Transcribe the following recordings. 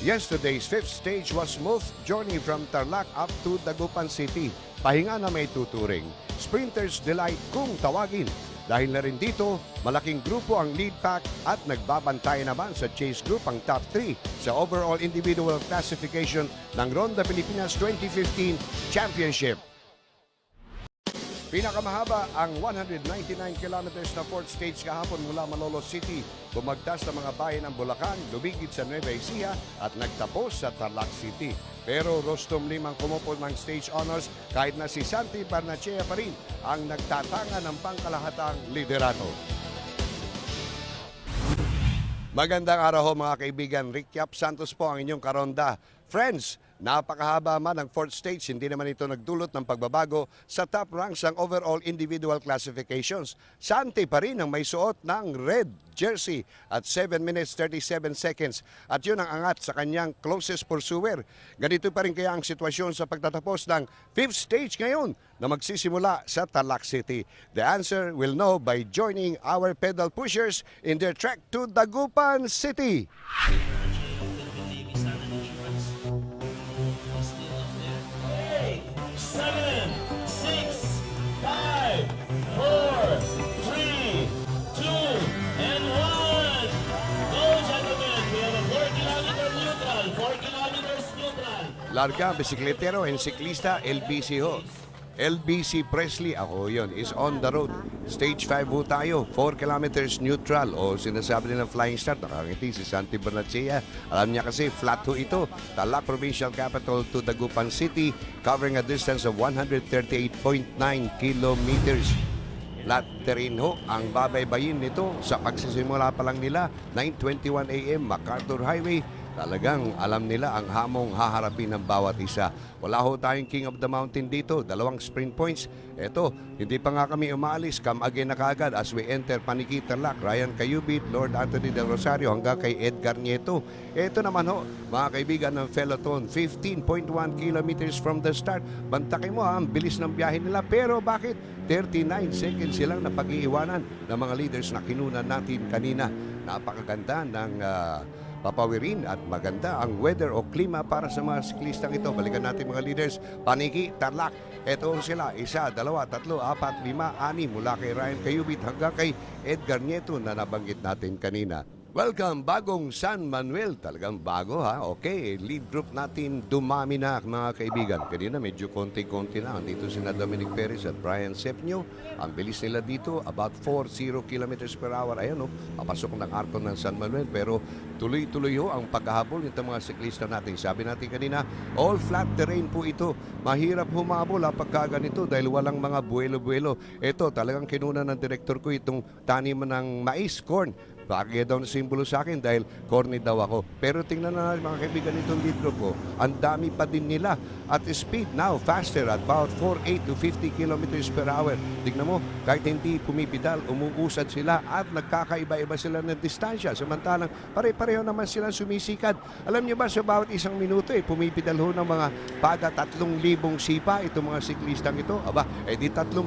Yesterday's fifth stage was smooth journey from Tarlac up to Dagupan City. Pahinga na may tuturing. Sprinters delight kung tawagin. Dahil na rin dito, malaking grupo ang lead pack at nagbabantay naman sa chase group ang top 3 sa overall individual classification ng Ronda Pilipinas 2015 Championship. Pinakamahaba ang 199 kilometers na fourth stage kahapon mula Malolos City. Bumagtas sa mga bayan ng Bulacan, lumigit sa Nueva Ecija at nagtapos sa Tarlac City. Pero Rostom Lim ang kumupol ng stage honors kahit na si Santi Barnechea pa rin ang nagtatanga ng pangkalahatang liderato. Magandang araw ho mga kaibigan, Rick Yap Santos po ang inyong karonda. Friends, napakahaba man ang fourth stage, hindi naman ito nagdulot ng pagbabago sa top ranks ng overall individual classifications. Santi pa rin ang may suot ng red jersey at 7 minutes 37 seconds. At yun ang angat sa kanyang closest pursuer. Ganito pa rin kaya ang sitwasyon sa pagtatapos ng fifth stage ngayon na magsisimula sa Tarlac City. The answer we'll know by joining our pedal pushers in their trek to Dagupan City. Larga, bisikletero and siklista, LBC ho. LBC Presley, ako yun, is on the road. Stage 5 ho tayo, 4 kilometers neutral o sinasabi nilang flying start. Nakangiti si Santi Barnechea. Alam niya kasi flat ho ito. Tarlac Provincial Capital to Dagupan City, covering a distance of 138.9 kilometers. Flat terrain ho ang babaybayin nito sa pagsisimula pa lang nila, 9:21 AM, MacArthur Highway. Talagang alam nila ang hamong haharapin ng bawat isa. Wala ho tayong King of the Mountain dito. 2 sprint points. Eto, hindi pa nga kami umaalis. Come again na kaagad as we enter Paniki, Tarlac, Ryan Cayubit, Lord Anthony Del Rosario hanggang kay Edgar Nieto. Eto naman ho, mga kaibigan ng Peloton, 15.1 kilometers from the start. Bantakin mo ha, ang bilis ng biyahe nila. Pero bakit? 39 seconds silang napag-iiwanan ng mga leaders na kinunan natin kanina. Napakaganda ng papawirin at maganda ang weather o klima para sa mga siklistang ito. Balikan natin mga leaders. Paniki, Tarlac. Ito sila. 1, 2, 3, 4, 5, 6 mula kay Ryan Cayubit hanggang kay Edgar Nieto na nabanggit natin kanina. Welcome, bagong San Manuel. Talagang bago ha. Okay, lead group natin dumami na mga kaibigan. Kanina medyo konti-konti na. Dito sina Dominic Perez at Brian Sepnio. Ang bilis nila dito, about 40 kilometers per hour. Ayan o, papasok ng arko ng San Manuel. Pero tuloy-tuloy ho ang paghahabol nito mga siklista natin. Sabi natin kanina, all flat terrain po ito. Mahirap humabol pagka ganito dahil walang mga buwelo-buwelo. Ito, talagang kinuna ng direktor ko itong taniman ng mais, corn. Bagay daw na simbolo sa akin dahil corny daw ako. Pero tingnan na natin mga kaibigan itong lead group ko. Ang dami pa din nila. At speed now faster at about 48 to 50 kilometers per hour. Tingnan mo, kahit hindi pumipidal, umuusad sila at nagkakaiba-iba sila ng distansya. Samantalang pare-pareho naman sila sumisikat. Alam niyo ba sa bawat isang minuto pumipidal ho ng mga pada 3,000 sipa itong mga siklistang ito. Aba, di 30,000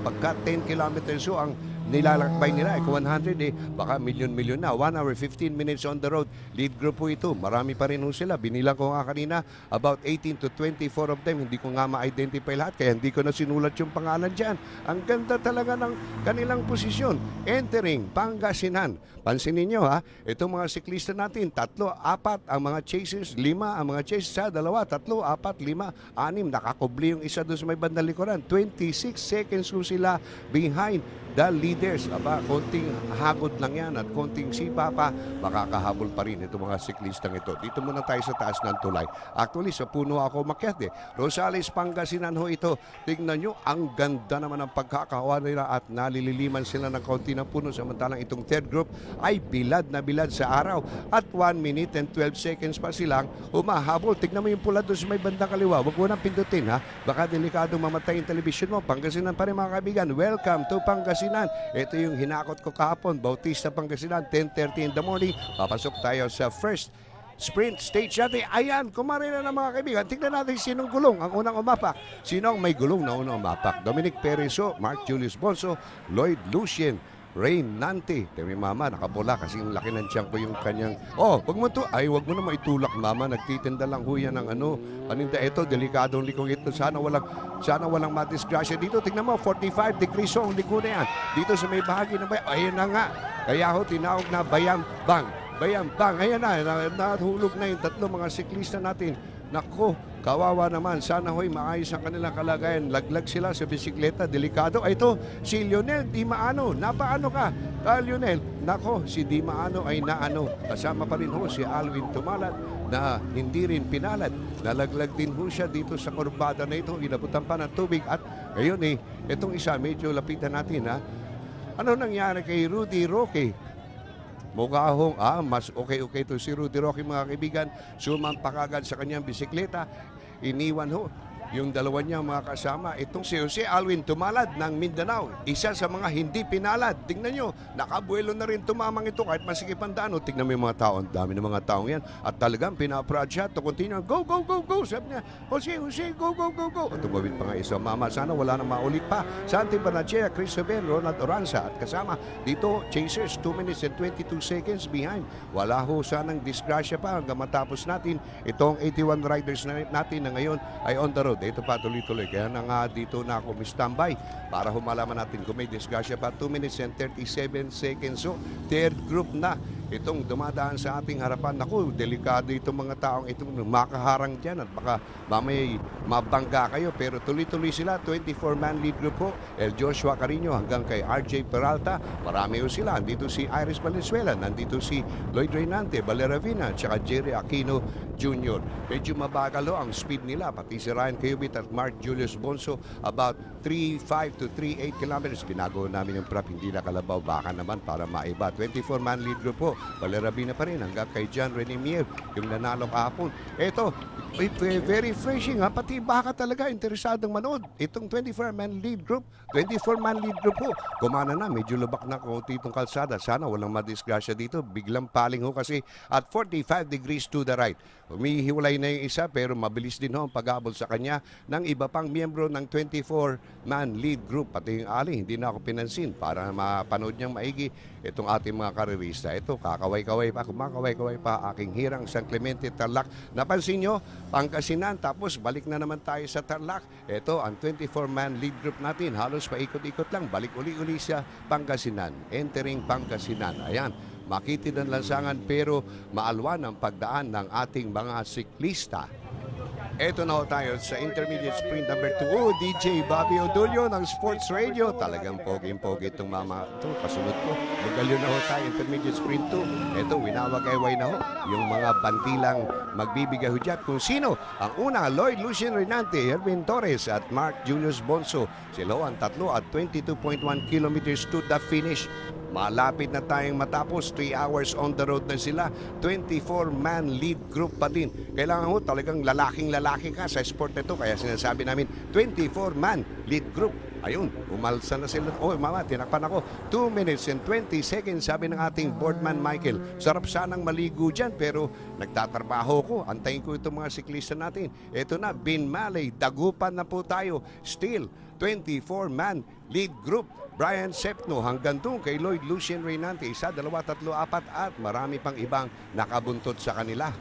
pagka 10 kilometers ho ang nilalakbay nila. Kung 100 baka milyon-milyon na. 1 hour 15 minutes on the road. Lead group po ito. Marami pa rin ho sila. Binilang ko nga kanina about 18 to 24 of them. Hindi ko nga ma-identify lahat kaya hindi ko na sinulat yung pangalan dyan. Ang ganda talaga ng kanilang posisyon. Entering Pangasinan. Pansinin nyo ha, itong mga siklista natin, 3, 4 ang mga chasers, 5 ang mga chasers sa 2, 3, 4, 5, 6, nakakubli yung isa doon sa may bandang likuran. 26 seconds ho sila behind the leaders. Aba, konting hagod lang yan at konting sipa pa, makakahabol pa rin itong mga siklistang ito. Dito muna tayo sa taas ng tulay. Actually, sa puno ako makyat Rosales, Pangasinan ho ito. Tingnan nyo, ang ganda naman ng pagkakawa nila at nalililiman sila ng kaunti ng puno. Samantalang itong third group ay bilad na bilad sa araw. At 1 minute and 12 seconds pa silang humahabol. Tignan mo yung pula doon sa may bandang kaliwa. Huwag mo nang pindutin ha. Baka delikadong mamatay yung television mo. Pangasinan pa rin mga kaibigan. Welcome to Pangasinan. Ito yung hinakot ko kahapon. Bautista, Pangasinan, 10:30 in the morning. Papasok tayo sa first sprint stage natin. Ayan, kumari na ng mga kaibigan. Tignan natin sinong gulong ang unang umapak. Sino ang may gulong na unang umapak? Dominic Perez, Mark Julius Bonso, Lloyd Lucien, Nante. Temi mama, nakapula kasi yung laki ng tiyan ko yung kanyang, oh, wag mo to, ay wag mo na maitulak mama, nagtitinda lang ho yan ng ano, paninda ito, delikadong likong ito, sana walang madisgrasya dito. Tingnan mo, 45 degrees ho ang liko na yan. Dito sa may bahagi ng bayan, ayun na nga, kaya ho tinawag na Bayambang. Bayambang, ayan na, nahulog na yung tatlo mga siklista natin. Nako, kawawa naman. Sana ho'y maayos ang kanilang kalagayan. Laglag sila sa bisikleta. Delikado. Ay, ito, si Lionel Di Maano. Napaano ka? Lionel, nako, si Di Maano ay naano. Kasama pa rin ho si Alvin Tumalad na hindi rin pinalad. Nalaglag din ho siya dito sa kurbada na ito. Inabutan pa ng tubig. At ngayon itong isa, medyo lapitan natin ha. Ano nangyari kay Rudy Roque? Mukha hong, mas okay ito si Rudy Roque mga kaibigan. Sumampak agad sa kanyang bisikleta. Iniwan ho yung dalawa niyang mga kasama. Itong si Jose Alvin Tumalad ng Mindanao. Isa sa mga hindi pinalad. Tingnan nyo, nakabuelo na rin tumamang ito kahit masikip ang daan. Tingnan mo yung mga tao. Ang dami ng mga taong yan. At talagang pinaprod siya to continue. Go, go, go, go. Sabi niya, Jose, go, go, go, go. At tumawid pa nga isa. Mama, sana wala na maulit pa. Santi Banachea, Christopher, Ronald Oranza. At kasama dito, Chasers, 2 minutes and 22 seconds behind. Wala ho sanang disgrasya pa hanggang matapos natin itong 81 riders natin na ngayon ay on the road. Ito pa tuloy-tuloy. Kaya na nga dito na ako standby para humalaman natin kung may disgrasya pa. 2 minutes and 37 seconds. So, third group na itong dumadaan sa ating harapan. Naku, delikado itong mga taong itong makaharang dyan at baka mamay mabangga kayo. Pero tuloy-tuloy sila. 24-man lead group po. El Joshua Carino hanggang kay RJ Peralta. Marami ho sila. Nandito si Iris Valenzuela. Nandito si Lloyd Reynante, Valera Vina, tsaka Jerry Aquino Jr. Medyo mabagal ho ang speed nila. Pati si Ryan Cayubit at Mark Julius Bonso about 3.5 to 3.8 kilometers. Binago namin yung prop. Hindi na kalabaw. Baka naman para maiba. 24-man lead group po. Valera Vina pa rin hanggang kay John Rene Mier, yung nanalo kahapon. Ito, very refreshing ha. Pati baka talaga interesadong manood. Itong 24-man lead group, 24-man lead group po. Kumana na, medyo lubak na konti itong kalsada. Sana walang madisgrasya dito. Biglang paling ho kasi at 45 degrees to the right. Humihiwalay na yung isa pero mabilis din ho ang pag-abol sa kanya ng iba pang miyembro ng 24-man lead group. Pati yung Ali, hindi na ako pinansin para mapanood niyang maigi itong ating mga karerista. Ito, kakaway-kaway pa, kumakaway-kaway pa aking hirang San Clemente, Tarlac. Napansin nyo, Pangasinan, tapos balik na naman tayo sa Tarlac. Ito, ang 24-man lead group natin. Halos paikot-ikot lang, balik uli-uli sa Pangasinan. Entering Pangasinan. Ayan, makitid ang lansangan pero maalwan ang pagdaan ng ating mga siklista. Eto na ho tayo sa intermediate sprint number 2. DJ Bobby Odulio ng Sports Radio. Talagang pogi-pogi itong mama ito. Kasunod ko. Magalyo na ho tayo intermediate sprint 2. Eto, winawagayway na ho. Yung mga bantilang magbibigay hudyat kung sino. Ang una, Lloyd Lucien Reynante, Erwin Torres at Mark Julius Bonso. Sila ho ang tatlo at 22.1 kilometers to the finish. Malapit na tayong matapos. 3 hours on the road na sila. 24-man lead group pa din. Kailangan ho talagang lalaking-lalaki ka sa sport na ito. Kaya sinasabi namin, 24-man lead group. Ayun, umalsa na sila. Oh, mama, tinakpan ako. 2 minutes and 20 seconds, sabi ng ating boardman Michael. Sarap sanang maligo dyan, pero nagtatrabaho ko. Antayin ko itong mga siklista natin. Ito na, Binmalay, Dagupan na po tayo. Still, 24-man lead group. Brian Sepno hanggang doon kay Lloyd Lucien Reynante. 1, 2, 3, 4 at marami pang ibang nakabuntot sa kanila.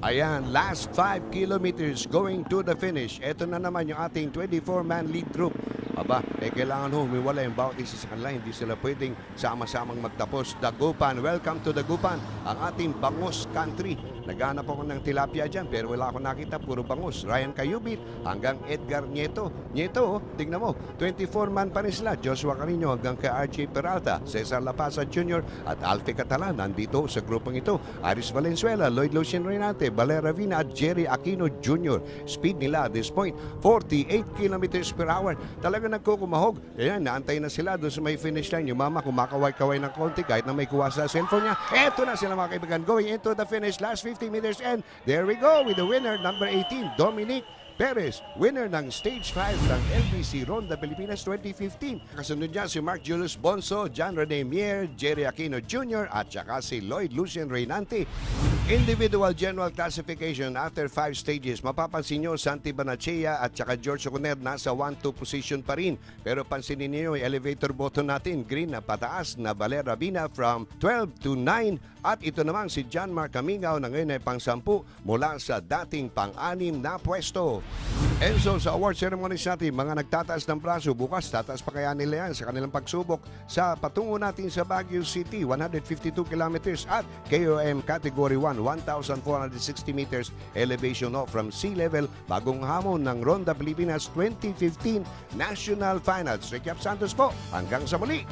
Ayan, last 5 kilometers going to the finish. Ito na naman yung ating 24-man lead group. Aba, kailangan humiwala yung bawat isa sa kanila. Hindi sila pwedeng sama-samang magtapos. Dagupan, welcome to Dagupan. Ang ating Bangos Country. Naghanap ako ng tilapia dyan pero wala akong nakita, puro bangus. Ryan Cayubit hanggang Edgar Nieto. Nieto, tignan mo, 24-man pa rin sila. Joshua Carino hanggang kay RJ Peralta, Cesar Lapasa Jr. at Alfie Catalan. Nandito sa grupong ito. Iris Valenzuela, Lloyd Lucien Reynante, Valera Vina at Jerry Aquino Jr. Speed nila at this point, 48 kilometers per hour. Talaga nagkukumahog. Ayan, naantay na sila doon sa may finish line. Yung mama kumakaway-kaway ng konti kahit na may kuha sa cellphone niya. Eto na sila mga kaibigan, going into the finish, last 50 meters, and there we go with the winner, number 18, Dominic Perez, winner ng Stage 5 ng LBC Ronda Pilipinas 2015. Kasunod niya si Mark Julius Bonso, John Rene Mier, Jerry Aquino Jr. at saka si Lloyd Lucien Reynante. Individual General Classification after 5 stages, mapapansin nyo Santi Banachea at saka George Oconer nasa 1-2 position pa rin. Pero pansinin niyo yung elevator button natin, green na pataas na Valer Rabina from 12 to 9 at ito naman si John Mark Camingaw na ngayon ay pang-10 mula sa dating pang-6 na pwesto. Enzo, sa award ceremonies natin, mga nagtataas ng braso, bukas tataas pa kaya nila yan sa kanilang pagsubok sa patungo natin sa Baguio City, 152 kilometers at KOM Category 1, 1,460 meters elevation off from sea level, bagong hamon ng Ronda Pilipinas 2015 National Finals. Recap Santos po, hanggang sa muli!